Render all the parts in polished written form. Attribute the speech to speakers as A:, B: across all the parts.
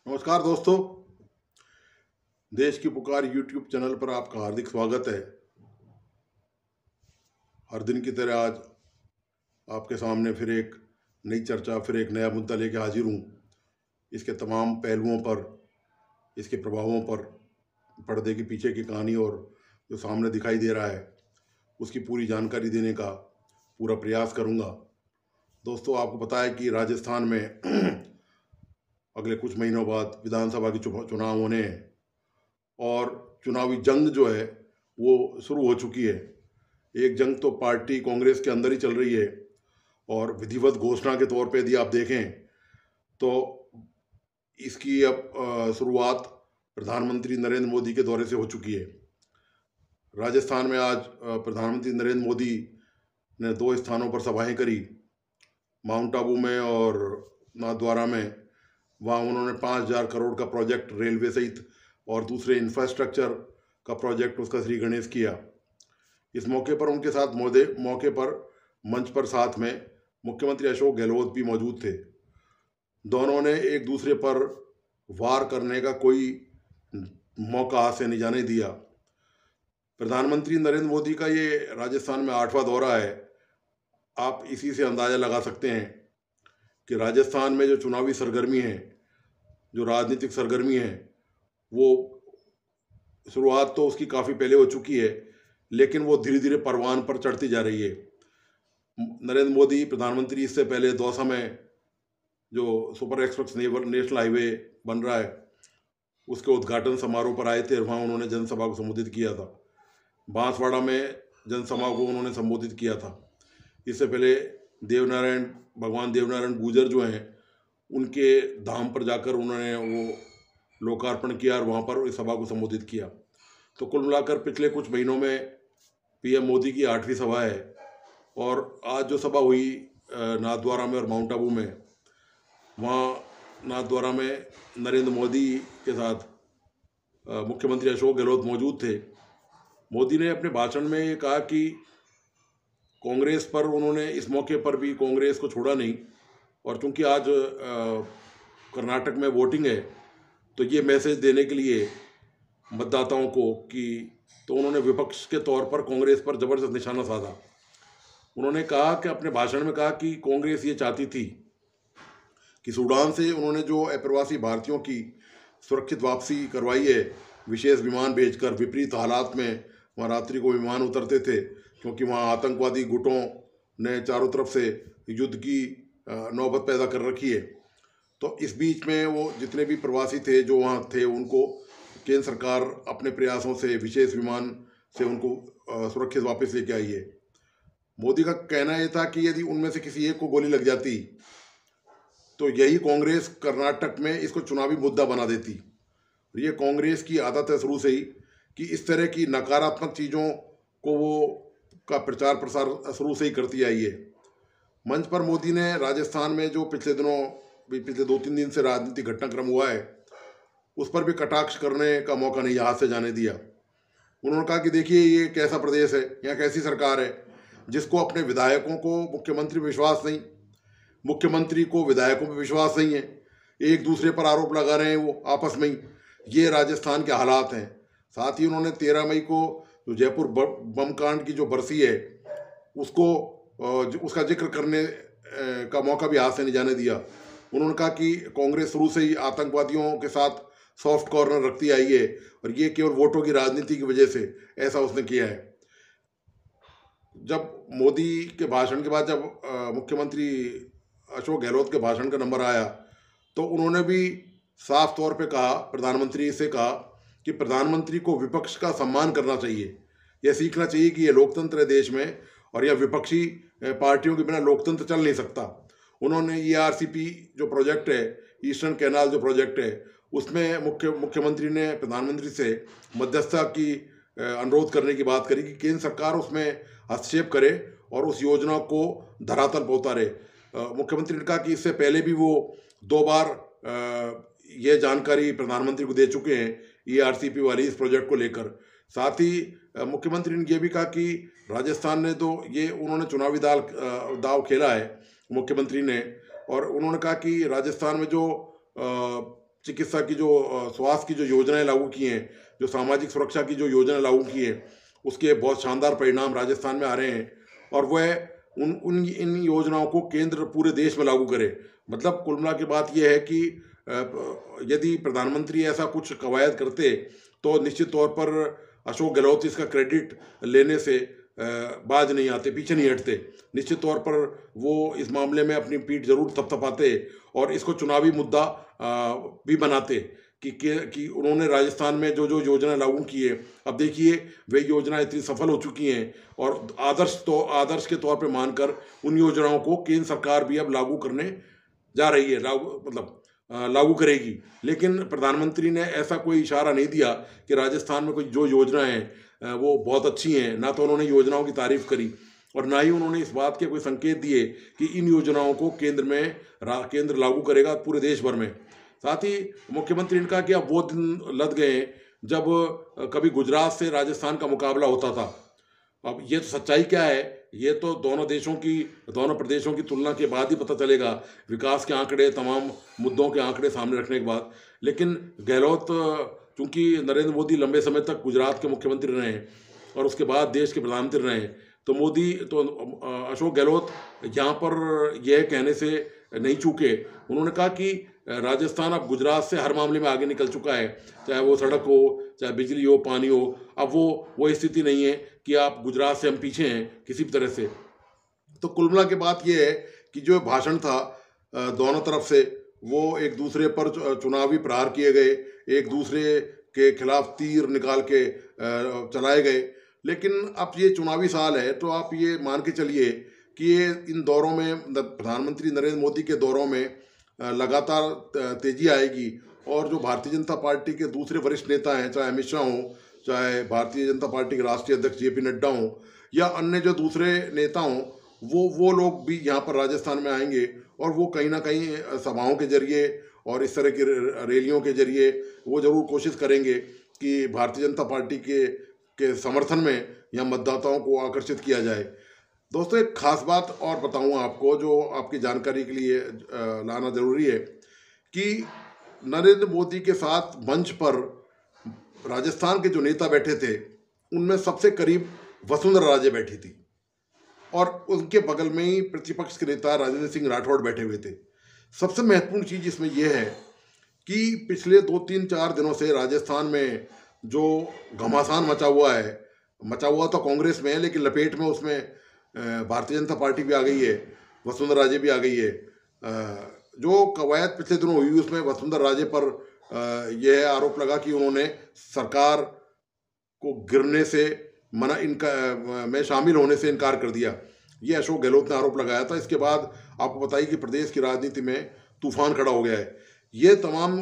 A: नमस्कार दोस्तों। देश की पुकार यूट्यूब चैनल पर आपका हार्दिक स्वागत है। हर दिन की तरह आज आपके सामने फिर एक नई चर्चा, फिर एक नया मुद्दा लेके हाजिर हूँ। इसके तमाम पहलुओं पर, इसके प्रभावों पर, पर्दे के पीछे की कहानी और जो सामने दिखाई दे रहा है उसकी पूरी जानकारी देने का पूरा प्रयास करूँगा। दोस्तों, आपको पता है कि राजस्थान में अगले कुछ महीनों बाद विधानसभा के चुनाव होने हैं और चुनावी जंग जो है वो शुरू हो चुकी है। एक जंग तो पार्टी कांग्रेस के अंदर ही चल रही है और विधिवत घोषणा के तौर पे यदि आप देखें तो इसकी अब शुरुआत प्रधानमंत्री नरेंद्र मोदी के दौरे से हो चुकी है। राजस्थान में आज प्रधानमंत्री नरेंद्र मोदी ने 2 स्थानों पर सभाएं करी, माउंट आबू में और नाथद्वारा में। वहाँ उन्होंने 5,000 करोड़ का प्रोजेक्ट रेलवे सहित और दूसरे इंफ्रास्ट्रक्चर का प्रोजेक्ट उसका श्री गणेश किया। इस मौके पर उनके साथ मौके पर मंच पर साथ में मुख्यमंत्री अशोक गहलोत भी मौजूद थे। दोनों ने एक दूसरे पर वार करने का कोई मौका हाथ से नहीं जाने दिया। प्रधानमंत्री नरेंद्र मोदी का ये राजस्थान में 8वां दौरा है। आप इसी से अंदाज़ा लगा सकते हैं कि राजस्थान में जो चुनावी सरगर्मी है, जो राजनीतिक सरगर्मी है, वो शुरुआत तो उसकी काफ़ी पहले हो चुकी है, लेकिन वो धीरे धीरे परवान पर चढ़ती जा रही है। नरेंद्र मोदी प्रधानमंत्री इससे पहले दौसा में जो सुपर एक्सप्रेस नेशनल हाईवे बन रहा है उसके उद्घाटन समारोह पर आए थे और वहाँ उन्होंने जनसभा को संबोधित किया था। बांसवाड़ा में जनसभा को उन्होंने संबोधित किया था। इससे पहले भगवान देवनारायण गुर्जर जो हैं उनके धाम पर जाकर उन्होंने वो लोकार्पण किया और वहाँ पर इस सभा को संबोधित किया। तो कुल मिलाकर पिछले कुछ महीनों में पीएम मोदी की 8वीं सभा है और आज जो सभा हुई नाथद्वारा में और माउंट आबू में, वहाँ नाथद्वारा में नरेंद्र मोदी के साथ मुख्यमंत्री अशोक गहलोत मौजूद थे। मोदी ने अपने भाषण में ये कहा कि कांग्रेस पर उन्होंने इस मौके पर भी कांग्रेस को छोड़ा नहीं, और चूंकि आज कर्नाटक में वोटिंग है तो ये मैसेज देने के लिए मतदाताओं को कि तो उन्होंने विपक्ष के तौर पर कांग्रेस पर ज़बरदस्त निशाना साधा। उन्होंने कहा कि अपने भाषण में कहा कि कांग्रेस ये चाहती थी कि सूडान से उन्होंने जो अप्रवासी भारतीयों की सुरक्षित वापसी करवाई है, विशेष विमान भेजकर, विपरीत हालात में वहाँ रात्रि को विमान उतरते थे क्योंकि वहाँ आतंकवादी गुटों ने चारों तरफ से युद्ध की नौबत पैदा कर रखी है। तो इस बीच में वो जितने भी प्रवासी थे जो वहाँ थे उनको केंद्र सरकार अपने प्रयासों से विशेष विमान से उनको सुरक्षित वापस लेके आई है। मोदी का कहना यह था कि यदि उनमें से किसी एक को गोली लग जाती तो यही कांग्रेस कर्नाटक में इसको चुनावी मुद्दा बना देती। ये कांग्रेस की आदत है शुरू से ही कि इस तरह की नकारात्मक चीज़ों को वो का प्रचार प्रसार शुरू से ही करती आई है। मंच पर मोदी ने राजस्थान में जो पिछले 2-3 दिन से राजनीतिक घटनाक्रम हुआ है उस पर भी कटाक्ष करने का मौका नहीं हाथ से जाने दिया। उन्होंने कहा कि देखिए ये कैसा प्रदेश है, यहाँ कैसी सरकार है जिसको अपने विधायकों को मुख्यमंत्री विश्वास नहीं, मुख्यमंत्री को विधायकों पर विश्वास नहीं है, एक दूसरे पर आरोप लगा रहे हैं वो आपस में ही। ये राजस्थान के हालात हैं। साथ ही उन्होंने 13 मई को जो जयपुर बम कांड की जो बरसी है उसका जिक्र करने का मौका भी हाथ से नहीं जाने दिया। उन्होंने कहा कि कांग्रेस शुरू से ही आतंकवादियों के साथ सॉफ्ट कॉर्नर रखती आई है और ये केवल वोटों की राजनीति की वजह से ऐसा उसने किया है। जब मोदी के भाषण के बाद जब मुख्यमंत्री अशोक गहलोत के भाषण का नंबर आया तो उन्होंने भी साफ तौर पे कहा, प्रधानमंत्री से कहा कि प्रधानमंत्री को विपक्ष का सम्मान करना चाहिए, यह सीखना चाहिए कि यह लोकतंत्र है देश में और यह विपक्षी पार्टियों के बिना लोकतंत्र चल नहीं सकता। उन्होंने ERCP जो प्रोजेक्ट है, ईस्टर्न कैनाल जो प्रोजेक्ट है, उसमें मुख्यमंत्री ने प्रधानमंत्री से मध्यस्थता की अनुरोध करने की बात करी कि केंद्र सरकार उसमें हस्तक्षेप करे और उस योजना को धरातल पर उतारे। मुख्यमंत्री ने कहा कि इससे पहले भी वो 2 बार ये जानकारी प्रधानमंत्री को दे चुके हैं ERCP वाली इस प्रोजेक्ट को लेकर। साथ ही मुख्यमंत्री ने यह भी कहा कि राजस्थान ने तो ये उन्होंने चुनावी दाव खेला है मुख्यमंत्री ने, और उन्होंने कहा कि राजस्थान में जो चिकित्सा की जो स्वास्थ्य की जो योजनाएं लागू की हैं, जो सामाजिक सुरक्षा की जो योजना लागू की है, उसके बहुत शानदार परिणाम राजस्थान में आ रहे हैं। और वह उन उन इन योजनाओं को केंद्र पूरे देश में लागू करे। मतलब कुल मिला के बात यह है कि यदि प्रधानमंत्री ऐसा कुछ कवायद करते तो निश्चित तौर पर अशोक गहलोत इसका क्रेडिट लेने से बाज नहीं आते, पीछे नहीं हटते। निश्चित तौर पर वो इस मामले में अपनी पीठ जरूर थपथपाते और इसको चुनावी मुद्दा भी बनाते कि उन्होंने राजस्थान में जो जो योजना लागू की है, अब देखिए वे योजना इतनी सफल हो चुकी हैं और आदर्श के तौर पर मानकर उन योजनाओं को केंद्र सरकार भी अब लागू करने जा रही है, लागू करेगी। लेकिन प्रधानमंत्री ने ऐसा कोई इशारा नहीं दिया कि राजस्थान में कोई जो योजनाएं हैं वो बहुत अच्छी हैं। ना तो उन्होंने योजनाओं की तारीफ करी और ना ही उन्होंने इस बात के कोई संकेत दिए कि इन योजनाओं को केंद्र लागू करेगा पूरे देश भर में। साथ ही मुख्यमंत्री ने कहा कि अब वो दिन लद गए जब कभी गुजरात से राजस्थान का मुकाबला होता था। अब ये तो सच्चाई क्या है, ये तो दोनों प्रदेशों की तुलना के बाद ही पता चलेगा, विकास के आंकड़े, तमाम मुद्दों के आंकड़े सामने रखने के बाद। लेकिन गहलोत, चूंकि नरेंद्र मोदी लंबे समय तक गुजरात के मुख्यमंत्री रहे और उसके बाद देश के प्रधानमंत्री रहे, तो अशोक गहलोत यहाँ पर यह कहने से नहीं चूके। उन्होंने कहा कि राजस्थान अब गुजरात से हर मामले में आगे निकल चुका है, चाहे वो सड़क हो, चाहे बिजली हो, पानी हो। अब वो स्थिति नहीं है कि आप गुजरात से हम पीछे हैं किसी भी तरह से। तो कुल मिला के बात ये है कि जो भाषण था दोनों तरफ से, वो एक दूसरे पर चुनावी प्रहार किए गए, एक दूसरे के खिलाफ तीर निकाल के चलाए गए। लेकिन अब ये चुनावी साल है तो आप ये मान के चलिए कि ये इन दौरों में, प्रधानमंत्री नरेंद्र मोदी के दौरों में लगातार तेजी आएगी। और जो भारतीय जनता पार्टी के दूसरे वरिष्ठ नेता हैं, चाहे अमित शाह हों, चाहे भारतीय जनता पार्टी के राष्ट्रीय अध्यक्ष जेपी नड्डा हों, या अन्य जो दूसरे नेता हों, वो लोग भी यहाँ पर राजस्थान में आएंगे और वो कहीं ना कहीं सभाओं के जरिए और इस तरह की रैलियों के जरिए वो जरूर कोशिश करेंगे कि भारतीय जनता पार्टी के समर्थन में या मतदाताओं को आकर्षित किया जाए। दोस्तों, एक खास बात और बताऊंगा आपको जो आपकी जानकारी के लिए लाना जरूरी है कि नरेंद्र मोदी के साथ मंच पर राजस्थान के जो नेता बैठे थे उनमें सबसे करीब वसुंधरा राजे बैठी थी और उनके बगल में ही प्रतिपक्ष के नेता राजेंद्र सिंह राठौड़ बैठे हुए थे। सबसे महत्वपूर्ण चीज़ इसमें यह है कि पिछले 2-3-4 दिनों से राजस्थान में जो घमासान मचा हुआ तो कांग्रेस में है, लेकिन लपेट में उसमें भारतीय जनता पार्टी भी आ गई है, वसुंधरा राजे भी आ गई है। जो कवायद पिछले दिनों हुई उसमें वसुंधरा राजे पर यह आरोप लगा कि उन्होंने सरकार को गिरने से में शामिल होने से इनकार कर दिया। ये अशोक गहलोत ने आरोप लगाया था। इसके बाद आपको बताइए कि प्रदेश की राजनीति में तूफान खड़ा हो गया है। ये तमाम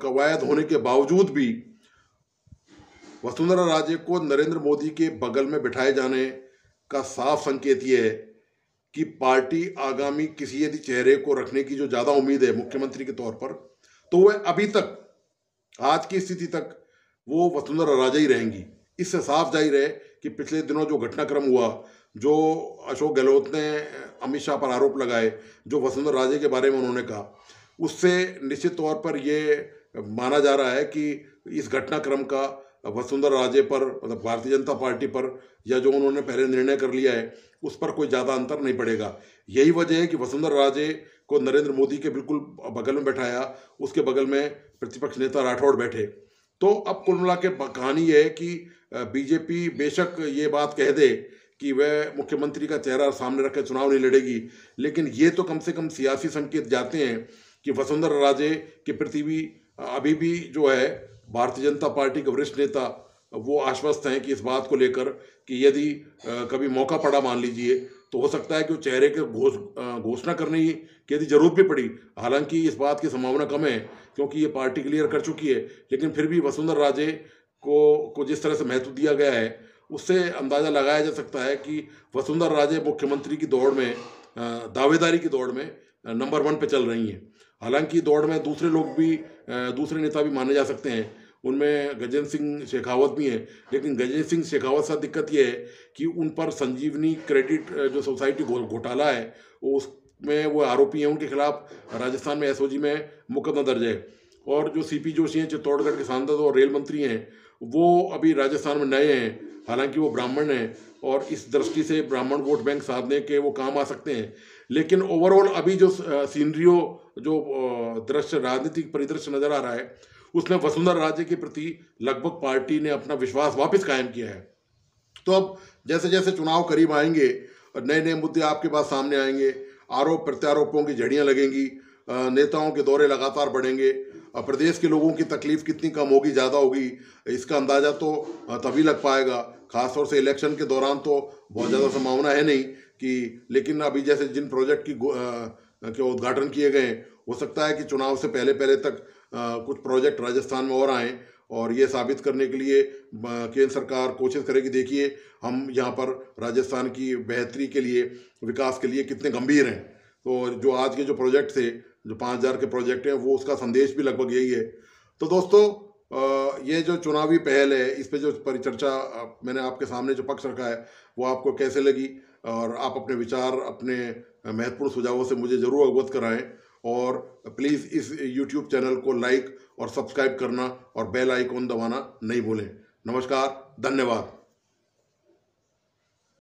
A: कवायद होने के बावजूद भी वसुंधरा राजे को नरेंद्र मोदी के बगल में बिठाए जाने का साफ संकेत ये है कि पार्टी आगामी किसी यदि चेहरे को रखने की जो ज़्यादा उम्मीद है मुख्यमंत्री के तौर पर, तो वह अभी तक, आज की स्थिति तक वो वसुंधरा राजे ही रहेंगी। इससे साफ जाहिर है कि पिछले दिनों जो घटनाक्रम हुआ, जो अशोक गहलोत ने अमित शाह पर आरोप लगाए, जो वसुंधरा राजे के बारे में उन्होंने कहा, उससे निश्चित तौर पर ये माना जा रहा है कि इस घटनाक्रम का वसुंधरा राजे पर, मतलब भारतीय जनता पार्टी पर, या जो उन्होंने पहले निर्णय कर लिया है उस पर कोई ज़्यादा अंतर नहीं पड़ेगा। यही वजह है कि वसुंधरा राजे को नरेंद्र मोदी के बिल्कुल बगल में बैठाया, उसके बगल में प्रतिपक्ष नेता राठौड़ बैठे। तो अब कुल मिला के कहानी ये है कि बीजेपी बेशक ये बात कह दे कि वह मुख्यमंत्री का चेहरा सामने रखकर चुनाव नहीं लड़ेगी, लेकिन ये तो कम से कम सियासी संकेत जाते हैं कि वसुंधरा राजे के प्रति भी अभी भी जो है भारतीय जनता पार्टी के वरिष्ठ नेता वो आश्वस्त हैं कि इस बात को लेकर कि यदि कभी मौका पड़ा, मान लीजिए, तो हो सकता है कि वो चेहरे के घोषणा करने की यदि जरूरत भी पड़ी। हालांकि इस बात की संभावना कम है क्योंकि ये पार्टी क्लियर कर चुकी है, लेकिन फिर भी वसुंधरा राजे को जिस तरह से महत्व दिया गया है उससे अंदाज़ा लगाया जा सकता है कि वसुंधरा राजे मुख्यमंत्री की दौड़ में, दावेदारी की दौड़ में नंबर 1 पे चल रही हैं। हालांकि दौड़ में दूसरे लोग भी, दूसरे नेता भी माने जा सकते हैं, उनमें गजेंद्र सिंह शेखावत भी हैं, लेकिन गजेंद्र सिंह शेखावत से दिक्कत यह है कि उन पर संजीवनी क्रेडिट जो सोसाइटी घोटाला है उसमें वो आरोपी हैं, उनके खिलाफ राजस्थान में एसओजी में मुकदमा दर्ज है और जो सीपी जोशी हैं, चित्तौड़गढ़ के सांसद और रेल मंत्री हैं, वो अभी राजस्थान में नए हैं, हालांकि वो ब्राह्मण हैं और इस दृष्टि से ब्राह्मण वोट बैंक साधने के वो काम आ सकते हैं। लेकिन ओवरऑल अभी जो सीनरियो, जो दृश्य, राजनीतिक परिदृश्य नजर आ रहा है, उसमें वसुंधरा राजे के प्रति लगभग पार्टी ने अपना विश्वास वापस कायम किया है। तो अब जैसे जैसे चुनाव करीब आएंगे, नए नए मुद्दे आपके पास सामने आएंगे, आरोप प्रत्यारोपों की झड़ियां लगेंगी, नेताओं के दौरे लगातार बढ़ेंगे, प्रदेश के लोगों की तकलीफ कितनी कम होगी, ज़्यादा होगी, इसका अंदाज़ा तो तभी लग पाएगा। खासतौर से इलेक्शन के दौरान तो बहुत ज़्यादा संभावना है नहीं कि, लेकिन अभी जैसे जिन प्रोजेक्ट के उद्घाटन किए गए, हो सकता है कि चुनाव से पहले पहले तक कुछ प्रोजेक्ट राजस्थान में और आएँ, और ये साबित करने के लिए केंद्र सरकार कोशिश करेगी, देखिए हम यहाँ पर राजस्थान की बेहतरी के लिए, विकास के लिए कितने गंभीर हैं। तो जो आज के जो प्रोजेक्ट थे, जो 5000 के प्रोजेक्ट हैं, वो उसका संदेश भी लगभग यही है। तो दोस्तों, ये जो चुनावी पहल है, इस पे जो परिचर्चा मैंने आपके सामने जो पक्ष रखा है, वो आपको कैसे लगी, और आप अपने विचार, अपने महत्वपूर्ण सुझावों से मुझे ज़रूर अवगत कराएं। और प्लीज़ इस यूट्यूब चैनल को लाइक और सब्सक्राइब करना और बेल आइकॉन दबाना नहीं भूलें। नमस्कार, धन्यवाद।